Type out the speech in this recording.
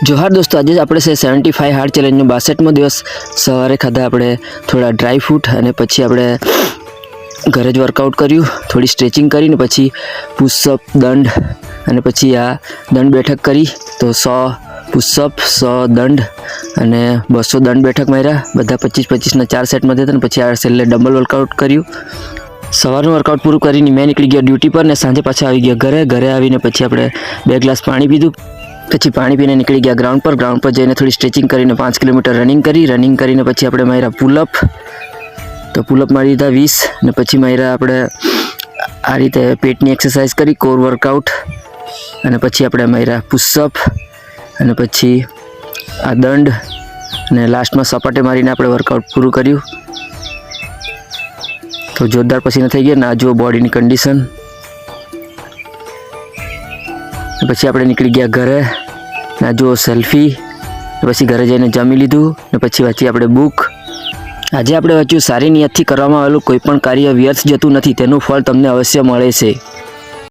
જોહાર દોસ્તો, આજે આપણે છે 75 હાર્ડ ચેલેન્જનો 62મો દિવસ। સવારે ખાધા આપણે થોડા ડ્રાય ફ્રૂટ અને પછી આપણે ઘરે જ વર્કઆઉટ કર્યું, થોડી સ્ટ્રેચિંગ કરીને પછી પુશઅપ, દંડ અને પછી આ દંડ બેઠક કરી। તો 100 પુશઅપ, 100 દંડ અને 200 દંડ બેઠક માર્યા, બધા 25-25ના 4 સેટમાં થયા અને પછી આ છેલ્લે ડમ્બલ વર્કઆઉટ કર્યું। સવારનું વર્કઆઉટ પૂરું કરીને મેં નીકળી ગયો ડ્યુટી પર ને સાંજે પાછા આવી ગયા ઘરે આવીને પછી આપણે 2 ગ્લાસ પાણી પીધું, પછી પાણી પીને નીકળી ગયા ગ્રાઉન્ડ પર જઈને થોડી સ્ટ્રેચિંગ કરીને 5 કિલોમીટર રનિંગ કરીને પછી આપણે માર્યા પુલઅપ। તો પુલઅપ મારી દીધા 20 ને પછી માર્યા આપણે આ રીતે પેટની એક્સરસાઇઝ કરી, કોર વર્કઆઉટ અને પછી આપણે માર્યા પુશઅપ અને પછી આ દંડ અને લાસ્ટમાં સપાટે મારીને આપણે વર્કઆઉટ પૂરું કર્યું। તો જોરદાર પસીના થઈ ગયા ને આ જુઓ બોડીની કન્ડિશન। પછી આપણે નીકળી ગયા ઘરે, ના જુઓ સેલ્ફી, પછી ઘરે જઈને જમી લીધું ને પછી વાંચી આપણે બુક। આજે આપણે વાંચ્યું, સારી નિયતથી કરવામાં આવેલું કોઈ પણ કાર્ય વ્યર્થ જતું નથી, તેનું ફળ તમને અવશ્ય મળે છે।